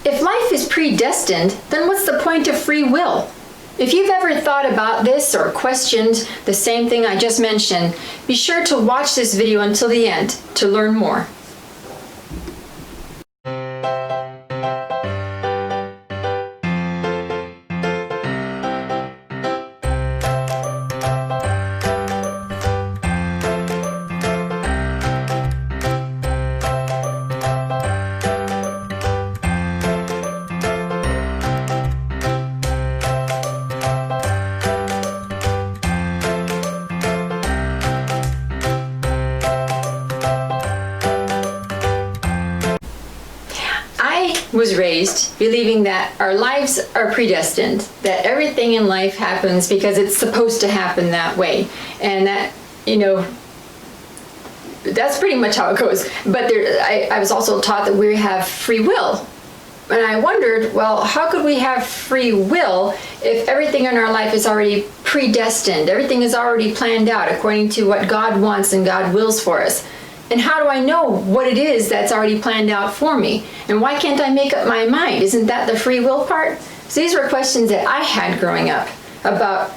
if life is predestined, then what's the point of free will? If you've ever thought about this or questioned the same thing I just mentioned, be sure to watch this video until the end to learn more. Was raised believing that our lives are predestined, that everything in life happens because it's supposed to happen that way, and that, that's pretty much how it goes. But I was also taught that we have free will, and I wondered, well, how could we have free will if everything in our life is already predestined, everything is already planned out according to what God wants and God wills for us? And how do I know what it is that's already planned out for me? And why can't I make up my mind? Isn't that the free will part? So these were questions that I had growing up about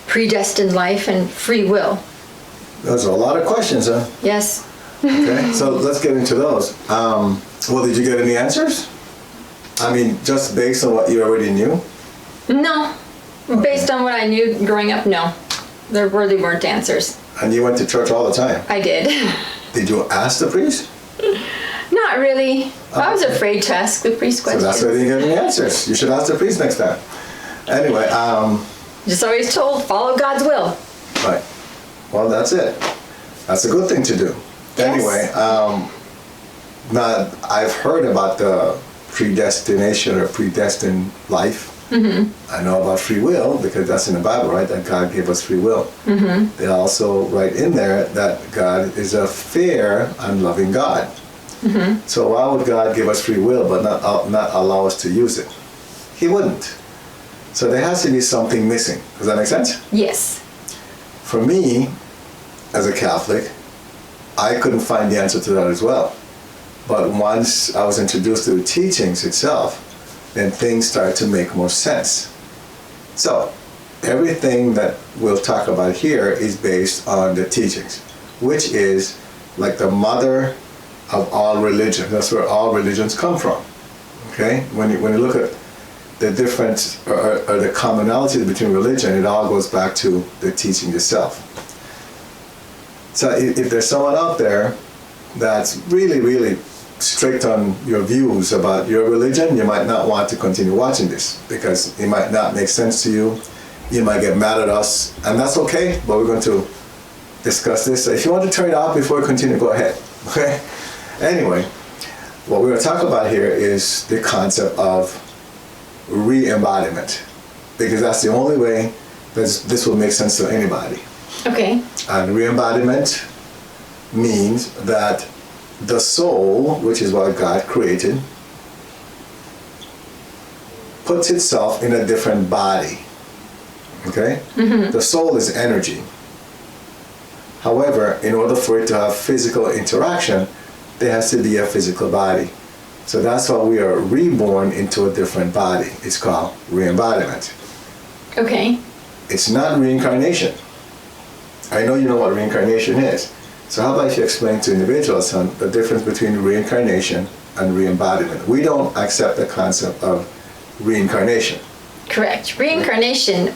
predestined life and free will. Those are a lot of questions, huh? Yes. Okay, so let's get into those. Well, did you get any answers? I mean, just based on what you already knew? No. Okay. Based on what I knew growing up, no. There really weren't answers. And you went to church all the time? I did. Did you ask the priest? Not really. I was afraid to ask the priest questions. So that's why you didn't get any answers. You should ask the priest next time. Anyway, just always told, follow God's will. Right. Well, that's it. That's a good thing to do. Yes. Anyway, now I've heard about the predestination or predestined life. Mm-hmm. I know about free will because that's in the Bible, right? That God gave us free will. Mm-hmm. They also write in there that God is a fair and loving God. Mm-hmm. So why would God give us free will but not allow us to use it? He wouldn't. So there has to be something missing. Does that make sense? Yes. For me, as a Catholic, I couldn't find the answer to that as well. But once I was introduced to the teachings itself, then things start to make more sense. So, everything that we'll talk about here is based on the teachings, which is like the mother of all religion. That's where all religions come from. Okay? When you look at the difference or the commonality between religion, it all goes back to the teaching itself. So if there's someone out there that's really, really strict on your views about your religion, you might not want to continue watching this because it might not make sense to you. You might get mad at us, and that's okay, but we're going to discuss this. So if you want to turn it off before we continue, go ahead. Okay? Anyway, what we're going to talk about here is the concept of re-embodiment, because that's the only way that this will make sense to anybody. Okay. And re-embodiment means that the soul, which is what God created, puts itself in a different body. Okay? Mm-hmm. The soul is energy. However, in order for it to have physical interaction, there has to be a physical body. So that's why we are reborn into a different body. It's called re-embodiment. Okay. It's not reincarnation. I know you know what reincarnation is. So how about you explain to individuals the difference between reincarnation and re-embodiment? We don't accept the concept of reincarnation. Correct. Reincarnation,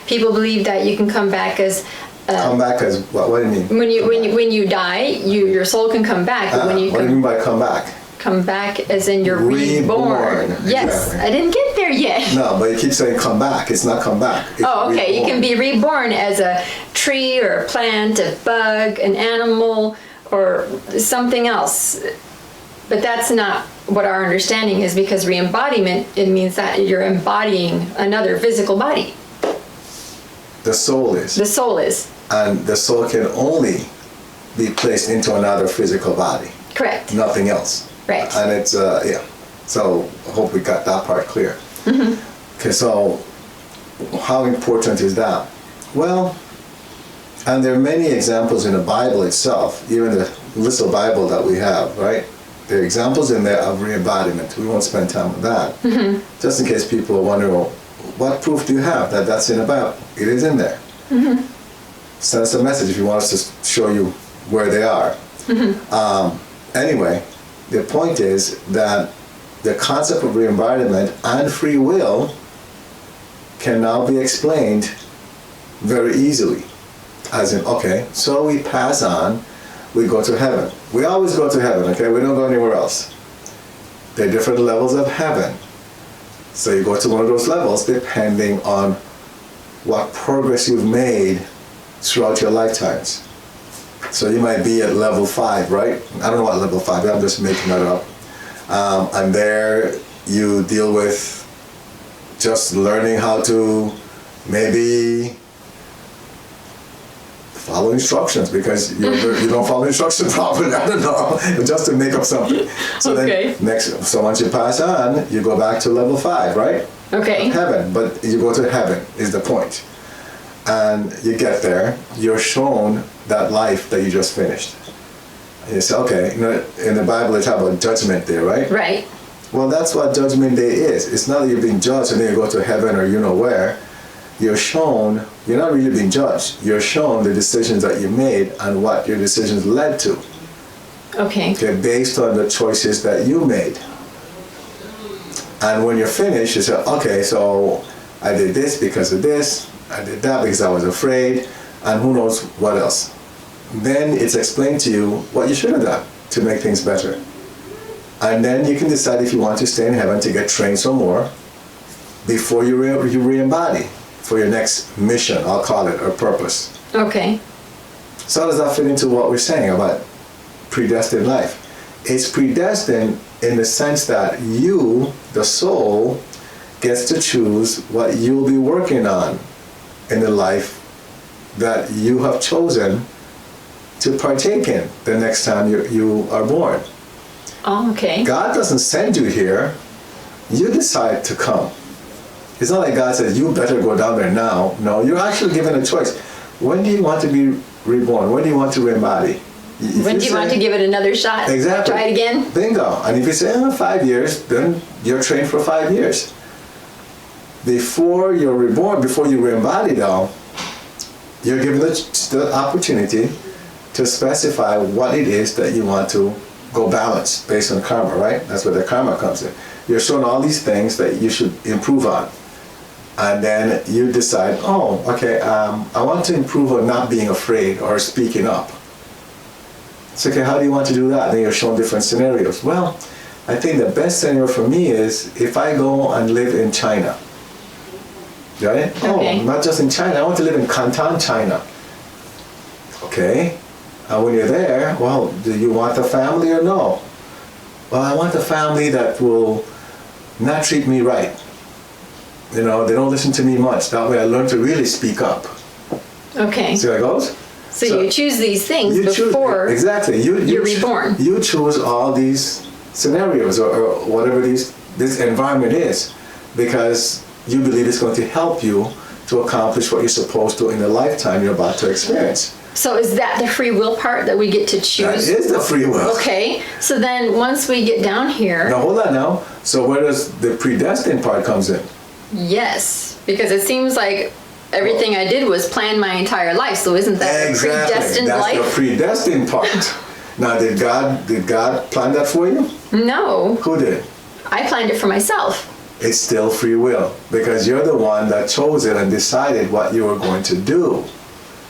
people believe that you can come back as... come back as what? What do you mean? When you die, your soul can come back. But when you what do you mean by come back? Come back as in you're reborn. Yes, exactly. I didn't get there yet. No, but you keep saying come back. It's not come back. It's okay. reborn. You can be reborn as a tree or a plant, a bug, an animal, or something else. But that's not what our understanding is, because re-embodiment, it means that you're embodying another physical body. The soul is. The soul is. And the soul can only be placed into another physical body. Correct. Nothing else. Right. And it's, yeah. So I hope we got that part clear. Mm-hmm. Okay, so how important is that? Well, and there are many examples in the Bible itself, even the little Bible that we have, right? there are examples in there of re-embodiment. We won't spend time on that. Just in case people are wondering, well, what proof do you have that that's in the Bible? It is in there. Send us a message if you want us to show you where they are. Anyway, the point is that the concept of re-embodiment and free will can now be explained very easily. As in, okay, so we pass on, we go to heaven. We always go to heaven, okay? We don't go anywhere else. There are different levels of heaven. So you go to one of those levels depending on what progress you've made throughout your lifetimes. So you might be at level 5, right? I don't know what level 5 is, I'm just making that up. And there you deal with just learning how to maybe follow instructions because you don't follow instructions properly. I don't know, just to make up something. So okay. Then so once you pass on, you go back to level 5, right? Okay. Heaven, but you go to heaven is the point. And you get there, you're shown that life that you just finished. And you say, okay, in the Bible they talk about judgment day, right? Right. Well, that's what judgment day is. It's not that you're being judged and then you go to heaven or you know where. You're shown, you're not really being judged. You're shown the decisions that you made and what your decisions led to. Okay. Okay, based on the choices that you made. And when you're finished, you say, okay, so I did this because of this, I did that because I was afraid, and who knows what else. Then it's explained to you what you should have done to make things better. And then you can decide if you want to stay in heaven to get trained some more before you re-embody for your next mission, I'll call it, or purpose. Okay. So how does that fit into what we're saying about predestined life? It's predestined in the sense that you, the soul, gets to choose what you'll be working on in the life that you have chosen to partake in the next time you are born. Oh, okay. God doesn't send you here. You decide to come. It's not like God says, you better go down there now. No, you're actually given a choice. When do you want to be reborn? When do you want to re-embody? When do you want to give it another shot? Exactly. Try it again? Bingo. And if you say, 5 years, then you're trained for 5 years. Before you're reborn, before you re-embody though, you're given the opportunity to specify what it is that you want to go balance based on karma, right? That's where the karma comes in. You're shown all these things that you should improve on. And then you decide, I want to improve on not being afraid or speaking up. So, okay, how do you want to do that? Then you're shown different scenarios. Well, I think the best scenario for me is if I go and live in China. Right? Okay. Oh, not just in China, I want to live in Canton, China. Okay. And when you're there, well, do you want a family or no? Well, I want a family that will not treat me right. They don't listen to me much. That way I learn to really speak up. Okay. See how it goes? So you choose these things before exactly. you're reborn. You choose all these scenarios or whatever this environment is because you believe it's going to help you to accomplish what you're supposed to in the lifetime you're about to experience. So is that the free will part that we get to choose? That is the free will. Okay. So then once we get down here... Now hold on now. So where does the predestined part comes in? Yes. Because it seems like everything I did was plan my entire life. So isn't that a predestined life? That's the predestined part. Now did God plan that for you? No. Who did? I planned it for myself. It's still free will because you're the one that chose it and decided what you were going to do.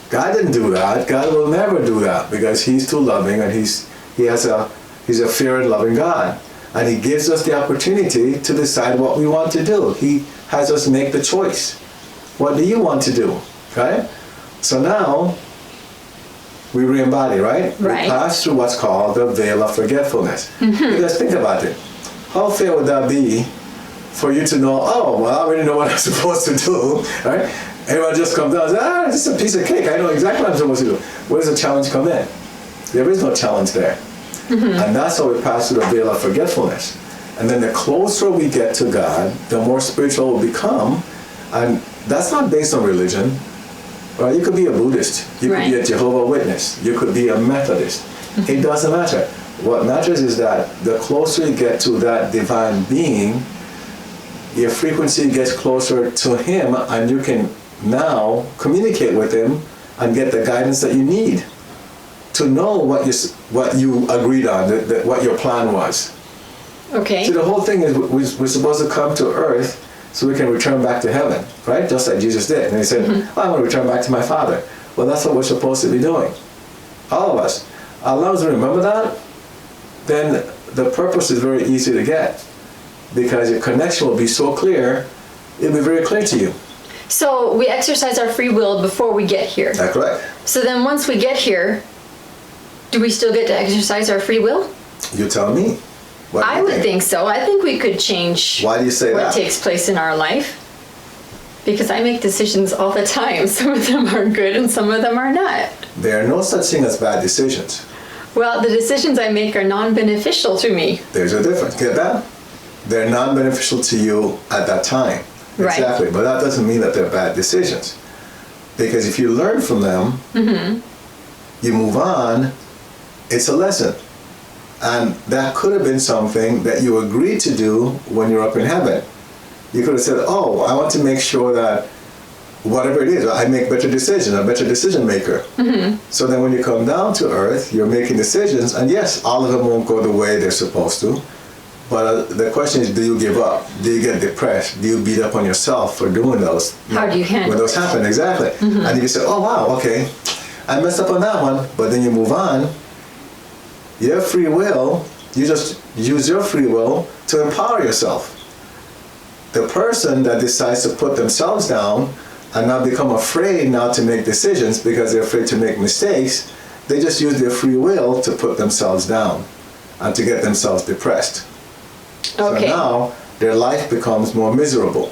God didn't do that. God will never do that because He's too loving and He's a fear and loving God. And He gives us the opportunity to decide what we want to do. He has us make the choice. What do you want to do? Okay? So now we re-embody, right? Right. We pass through what's called the veil of forgetfulness. Because think about it. How fair would that be for you to know, I already know what I'm supposed to do, right? Everyone just comes down and says, this is a piece of cake. I know exactly what I'm supposed to do. Where does the challenge come in? There is no challenge there. And that's how we pass through the veil of forgetfulness. And then the closer we get to God, the more spiritual we'll become. And that's not based on religion. Right? You could be a Buddhist. You could be a Jehovah's Witness. You could be a Methodist. It doesn't matter. What matters is that the closer you get to that divine being, your frequency gets closer to him, and you can now communicate with him and get the guidance that you need to know what you agreed on, what your plan was. Okay. See, the whole thing is we're supposed to come to earth so we can return back to heaven, right? Just like Jesus did. And he said, oh, I'm going to return back to my Father. Well, that's what we're supposed to be doing. All of us. As long as we remember that, then the purpose is very easy to get, because your connection will be so clear, it'll be very clear to you. So we exercise our free will before we get here. That's correct. So then once we get here, do we still get to exercise our free will? You tell me. What do you I would think so. I think we could change Why do you say what that? takes place in our life. Because I make decisions all the time. Some of them are good and some of them are not. There are no such thing as bad decisions. Well, the decisions I make are non-beneficial to me. There's a difference. Get that? They're non-beneficial to you at that time. Right. Exactly. But that doesn't mean that they're bad decisions. Because if you learn from them, you move on, it's a lesson. And that could have been something that you agreed to do when you're up in heaven. You could have said, oh, I want to make sure that whatever it is, I make better decisions, I'm a better decision maker. So then when you come down to earth, you're making decisions, and yes, all of them won't go the way they're supposed to. But the question is, do you give up? Do you get depressed? Do you beat up on yourself for doing those? How do you handle when those it? happen? Exactly. And if you say, oh wow, okay, I messed up on that one, but then you move on, your free will, you just use your free will to empower yourself. The person that decides to put themselves down and now become afraid now to make decisions because they're afraid to make mistakes, they just use their free will to put themselves down and to get themselves depressed. Okay. So now their life becomes more miserable.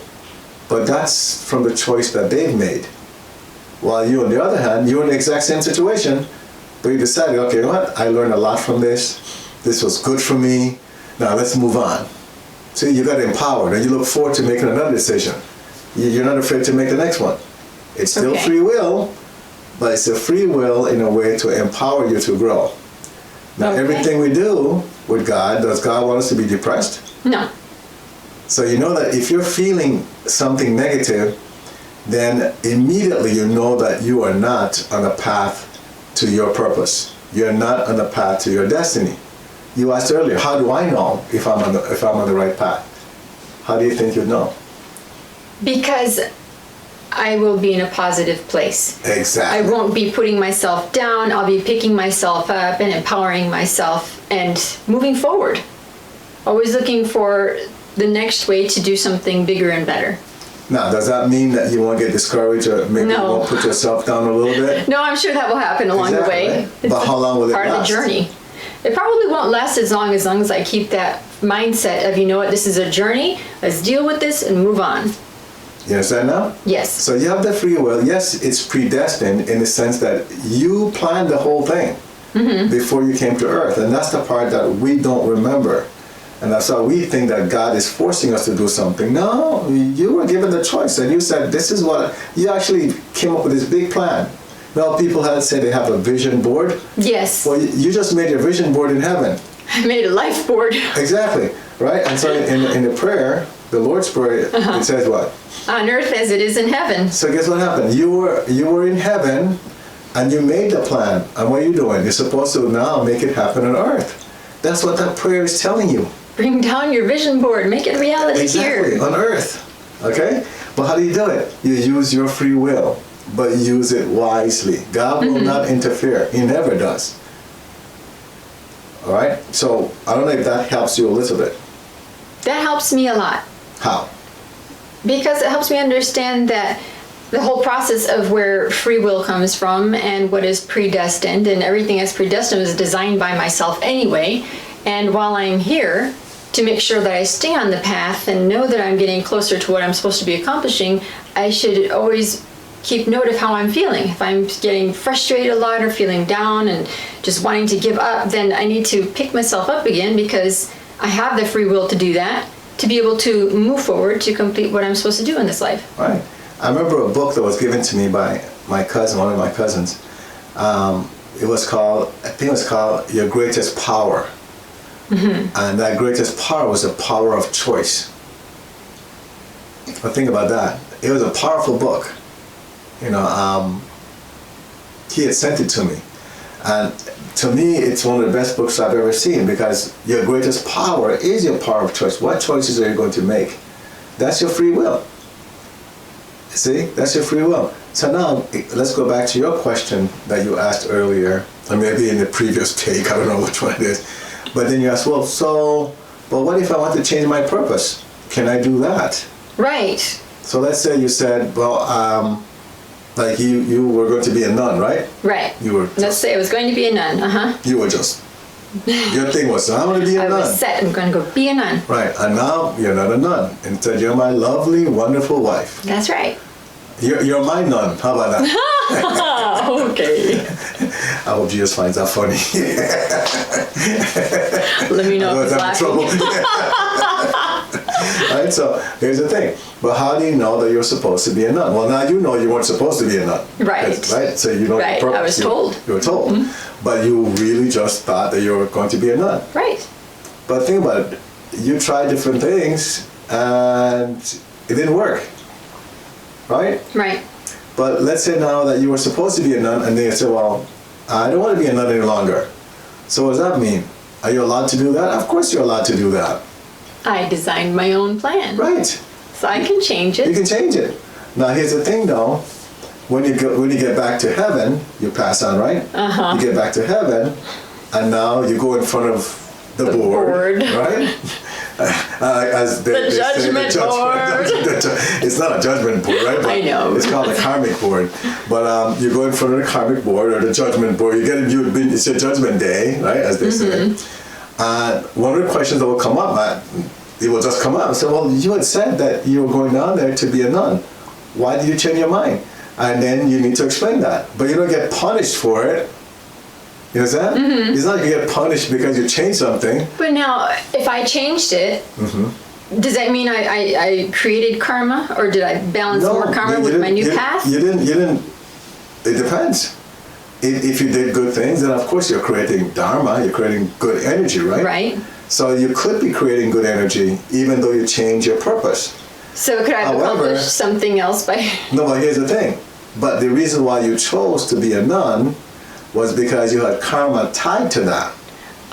But that's from the choice that they've made. While you, on the other hand, you're in the exact same situation, but you decided, okay, you know what? I learned a lot from this. This was good for me. Now let's move on. See, you got empowered, and you look forward to making another decision. You're not afraid to make the next one. It's still Okay. free will, but it's a free will in a way to empower you to grow. Now, Okay. everything we do with God, does God want us to be depressed? No. So you know that if you're feeling something negative, then immediately you know that you are not on a path to your purpose. You're not on the path to your destiny. You asked earlier, how do I know if I'm on the right path? How do you think you'd know? Because I will be in a positive place. Exactly. I won't be putting myself down. I'll be picking myself up and empowering myself and moving forward. Always looking for the next way to do something bigger and better. Now, does that mean that you won't get discouraged or maybe you No. won't put yourself down a little bit? No, I'm sure that will happen along the Exactly, way. right? But how long will it part of the last? journey. It probably won't last as long as I keep that mindset of, you know what, this is a journey. Let's deal with this and move on. You understand now? Yes. So you have the free will. Yes, it's predestined in the sense that you planned the whole thing before you came to earth. And that's the part that we don't remember. And that's why we think that God is forcing us to do something. No, you were given the choice and you said, this is what, you actually came up with this big plan. Now people had said they have a vision board. Yes. Well, you just made your vision board in heaven. I made a life board. Exactly, right? And so in the prayer, the Lord's Prayer, it says what? On earth as it is in heaven. So guess what happened? You were in heaven and you made the plan. And what are you doing? You're supposed to now make it happen on earth. That's what that prayer is telling you. Bring down your vision board. Make it reality Exactly, here. on earth. Okay? But how do you do it? You use your free will, but use it wisely. God will not interfere. He never does. All right? So I don't know if that helps you a little bit. That helps me a lot. How? Because it helps me understand that the whole process of where free will comes from and what is predestined, and everything that's predestined is designed by myself anyway. And while I'm here, to make sure that I stay on the path and know that I'm getting closer to what I'm supposed to be accomplishing, I should always keep note of how I'm feeling. If I'm getting frustrated a lot or feeling down and just wanting to give up, then I need to pick myself up again, because I have the free will to do that, to be able to move forward to complete what I'm supposed to do in this life. Right. I remember a book that was given to me by my cousin, one of my cousins. I think it was called Your Greatest Power. And that greatest power was the power of choice. But think about that. It was a powerful book. You know, he had sent it to me. And to me, it's one of the best books I've ever seen, because your greatest power is your power of choice. What choices are you going to make? That's your free will. See, that's your free will. So now, let's go back to your question that you asked earlier, or maybe in the previous take, I don't know which one it is. But then you asked, well, but what if I want to change my purpose? Can I do that? Right. So let's say you said, well, like you were going to be a nun, right? Right. You were. Let's say I was going to be a nun. You were just. Your thing was, I want to be a nun. I was set. I'm going to go be a nun. Right. And now you're not a nun. Instead, you're my lovely, wonderful wife. That's right. You're my nun. How about that? Okay. I hope Jesus finds that funny. Let me know if it's I'm in trouble. Right, so here's the thing. But how do you know that you're supposed to be a nun? Well, now you know you weren't supposed to be a nun. Right. Right? So you know right. your purpose. I was told. You were told. Mm-hmm. But you really just thought that you were going to be a nun. Right. But think about it. You tried different things and it didn't work. Right? Right. But let's say now that you were supposed to be a nun and then you say, well, I don't want to be a nun any longer. So what does that mean? Are you allowed to do that? Of course you're allowed to do that. I designed my own plan. Right. So I can change it. You can change it. Now here's the thing though. When you get back to heaven, you pass on, right? You get back to heaven and now you go in front of the board. Right? As the judgment board. It's not a judgment board, right? But I know. It's called a karmic board. But you go in front of the karmic board or the judgment board. It's your judgment day, right? As they say. And one of the questions that will come up, it will just come up and say, well, you had said that you were going down there to be a nun. Why did you change your mind? And then you need to explain that. But you don't get punished for it. You understand? It's not like you get punished because you changed something. But now, if I changed it, does that mean I created karma? Or did I balance more karma with my new path? You didn't. It depends. If you did good things, then of course you're creating dharma, you're creating good energy, right? Right. So you could be creating good energy even though you change your purpose. So could I have accomplished something else by... No, but here's the thing. But the reason why you chose to be a nun was because you had karma tied to that.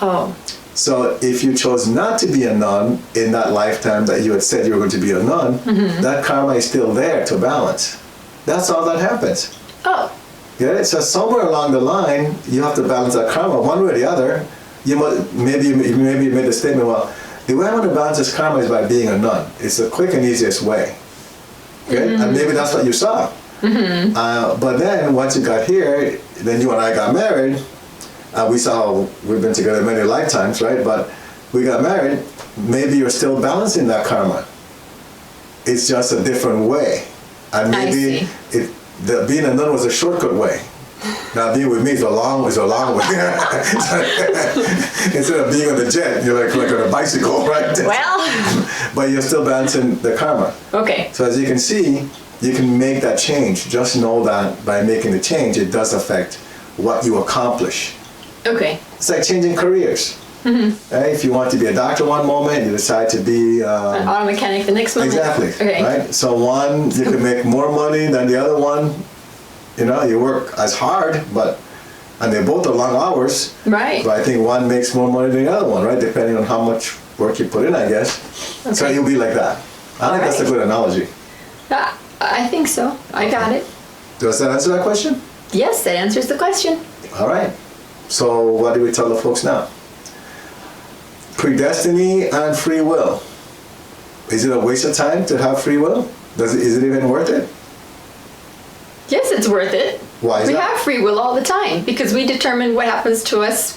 Oh. So if you chose not to be a nun in that lifetime that you had said you were going to be a nun, that karma is still there to balance. That's all that happens. Oh. Get it? So somewhere along the line, you have to balance that karma one way or the other. Maybe you made the statement, well, the way I want to balance this karma is by being a nun. It's the quick and easiest way. Okay? And maybe that's what you saw. But then once you got here, then you and I got married. We saw we've been together many lifetimes, right? But we got married. Maybe you're still balancing that karma. It's just a different way. And maybe being a nun was a shortcut way. Now being with me is a long way. Instead of being on the jet, you're like on a bicycle, right? Well. But you're still balancing the karma. Okay. So as you can see, you can make that change. Just know that by making the change, it does affect what you accomplish. Okay. It's like changing careers. Right? If you want to be a doctor one moment, you decide to be an auto mechanic the next moment. Exactly. Okay. Right? So one, you can make more money than the other one. You know, you work as hard, and they both are long hours. Right. But I think one makes more money than the other one, right? Depending on how much work you put in, I guess. Okay. So you'll be like that. I think that's a good analogy. I think so. I got it. Does that answer that question? Yes, that answers the question. All right. So what do we tell the folks now? Predestiny and free will. Is it a waste of time to have free will? Is it even worth it? Yes, it's worth it. Why is that? We have free will all the time because we determine what happens to us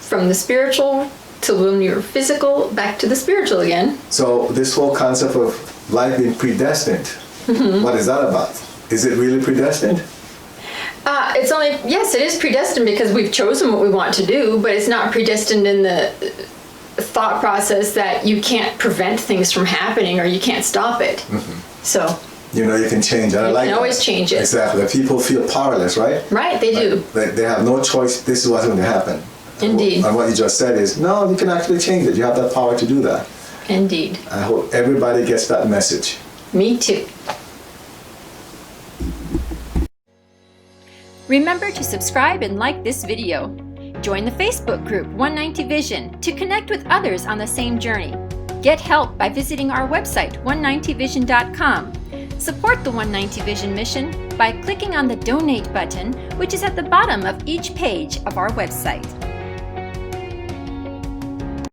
from the spiritual to when you're physical back to the spiritual again. So this whole concept of life being predestined, what is that about? Is it really predestined? Yes, it is predestined because we've chosen what we want to do, but it's not predestined in the thought process that you can't prevent things from happening or you can't stop it. So you know, you can change it. You can always change it. Exactly. People feel powerless, right? Right, they do. They have no choice. This is what's going to happen. Indeed. And what you just said is, no, you can actually change it. You have that power to do that. Indeed. I hope everybody gets that message. Me too. Remember to subscribe and like this video. Join the Facebook group 190 Vision to connect with others on the same journey. Get help by visiting our website 190vision.com. Support the 190 Vision mission by clicking on the donate button, which is at the bottom of each page of our website.